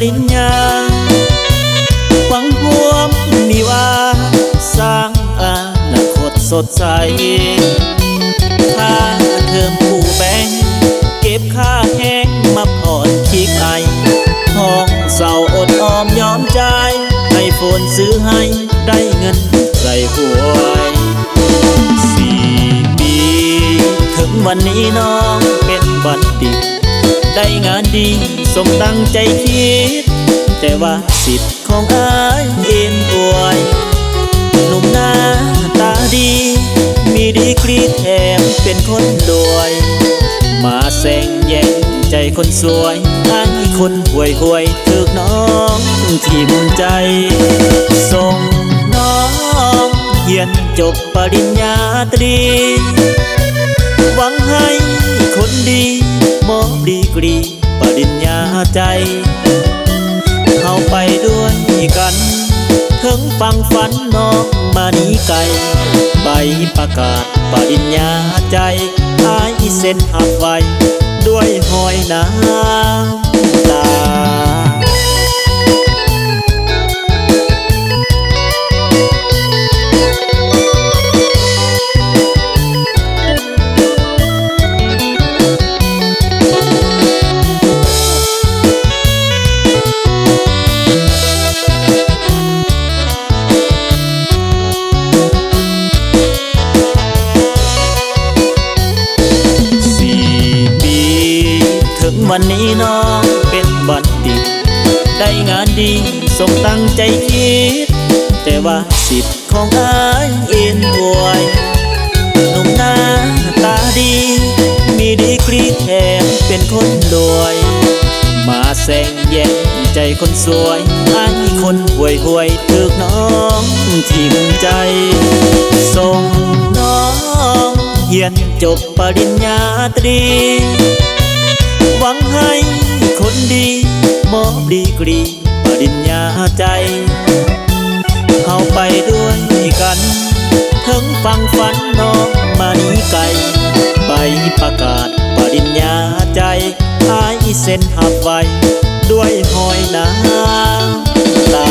ริญญาหวังพวมมีว่าสร้างอนาคตสดใสค่าเทอมผู้แบ่งเก็บค่าแห้งมาผ่อนคิกไอห้องเศร้าอดออมยอมใจให้ฝนซื้อให้ได้เงินใส่หวย4 ปีถึงวันนี้น้องเป็นบัณฑิตได้งานดีสมตั้งใจคิดแต่ว่าสิทธิ์ของอายเอ็นอวยหนุ่มหน้าตาดีมีดีกรีแถมเป็นคนรวยมาแซงแย่งใจคนสวยอ้างคนห่วยห่วยถึกน้องทิ่มใจส่งน้องเรียนจบปริญญาตรีหวังให้คนดีมอบดีกรีปริญญาใจเข้าไปด้วยกันถึงฟังฝันน้องมานี้ไกลใบประกาศปริญญาใจอายเส้นหักไว้ด้วยหอยน้ำตาวันนี้น้องเป็นบัณฑิตได้งานดีสมตั้งใจคิดแต่ว่าสิทธิ์ของอายเอ็นอวยหนุ่มหน้าตาดีมีดีกรีแถมเป็นคนรวยมาแซงแย่งใจคนสวยอ้างคนห่วยห่วยถึกน้องทิ่มใจส่งน้องเรียนจบปริญญาตรีหวังให้คนดีมอบดีกรีปริญญาใจเข้าไปด้วยกันถึงฟังฝันน้องมานี้ไกลใบประกาศปริญญาใจอายเส้นหักไว้ด้วยหอยน้ำตา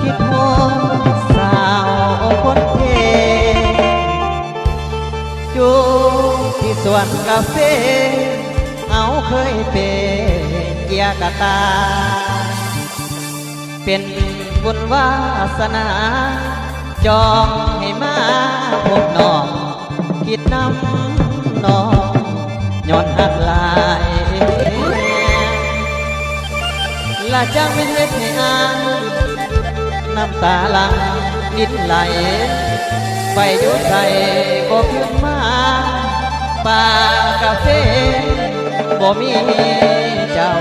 คิดฮอดสาวคนเทอยู่ที่สวนกาแฟเอาเคยเป็นเกียร์กะตาเป็นบุญวาสนาจองให้มาพบน้องคิดน้ำน้องย้อนหักลายละจังเป็นเฮ็ดให้อายน้ำตาหลังนิดไหลไปอยู่ใส่ก็เพียงมาป่ากาแฟบ่มีเจ้า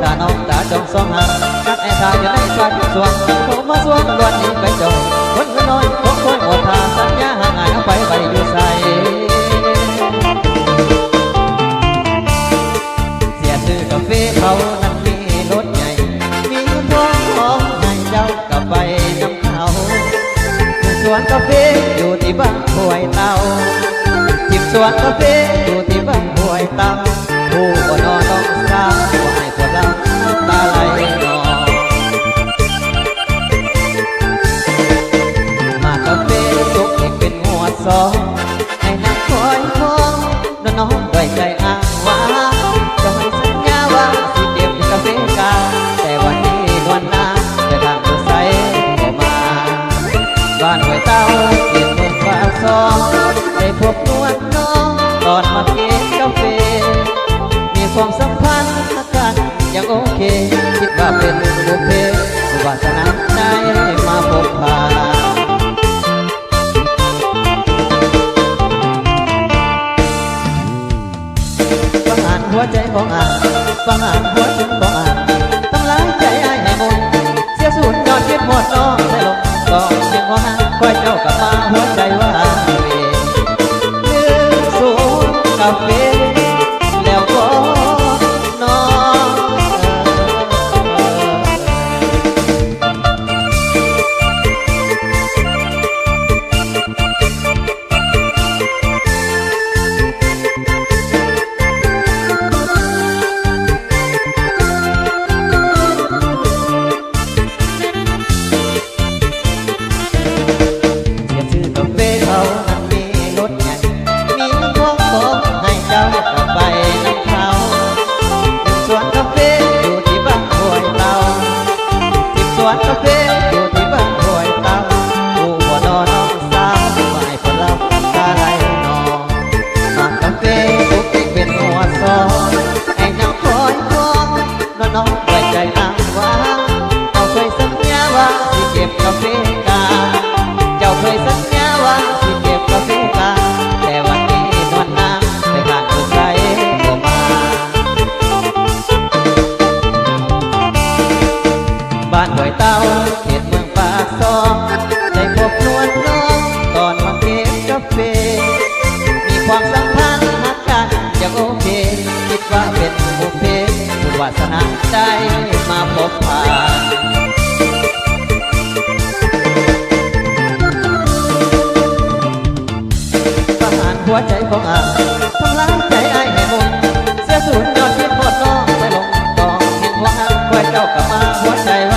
าน้องตาจงสองหางนักไอ้ทาอยู่ในฟ้าจุดสวงเขามาสวงล้วนนี้ไปจงคนก็น้อยคงคอยหมดทาสัญญาห่างหายเอาไปอยู่ใส่เสียซื้อกาแฟเขานั้นมีรถใหญ่มีพวงของให้เจ้ากลับไปน้ำเขาสวนกาแฟอยู่ที่บ้านห้วยเตาจิบสวนกาแฟอยู่ที่บ้านห้วยเตาผู้บ่นอนน้องสาวว่าให้พวกเราน้ำตาไหลนองมากาแฟสุกให้เป็นหัวซองให้นักคอยคองน้องด้วยใจอ้างว่าจะไม่สัญญาว่าสิเก็บกาแฟกาแต่วันนี้นวลนาจะทางดูใสก็มาบ้านห้วยเต้าเก็บเมืองฟ้าซองได้พบนวลน้องตอนมาเก็บกาแฟมีความสัมพันธ์กันยังโอเคคิดว่าเป็นบุพเพวาสนาได้มาพบพาฟังอ่านหัวใจของอ่านฟังอ่านหัวใจของอ่านทำร้ายใจอ้ายให้มุนเสียสูญยอดคิดหมดน้องใส่ลงก็ยังว่าคอยเจ้ากลับมาหัวใจว่าลืมสูญกาแฟแล้วก็นอนกาแฟอยู่ที่บ้านห้วยเตาผู้บ่นอนน้องสาวว่าให้ผลลัพธ์ตาไหลนองมากาแฟสุกที่เป็นหัวซองไอ้น้องคอยคองน้องด้วยใจอ้างว่าเจ้าเคยสัญญาว่าสิเก็บกาแฟกาเจ้าเคยสัญญาว่าสิเก็บกาแฟกาแต่วันนี้นวลนางได้ผ่านผู้ใส่บ่มาบ้านห้วยเต้าเขตเมืองปากซองได้พบนวลน้องตอนมาเก็บกาแฟมีความสัมพันธ์หักกันอย่างโอเคคิดว่าเป็นบุพเพบุญวาสนาได้มาพบผ่านประหารหัวใจของอ่านทำร้ายใจอ้ายให้มุนเสียสูญยอดคิดหมดน้องไปลงกองเห็นหัวหักคอยเจ้ากลับมาหัวใจว่า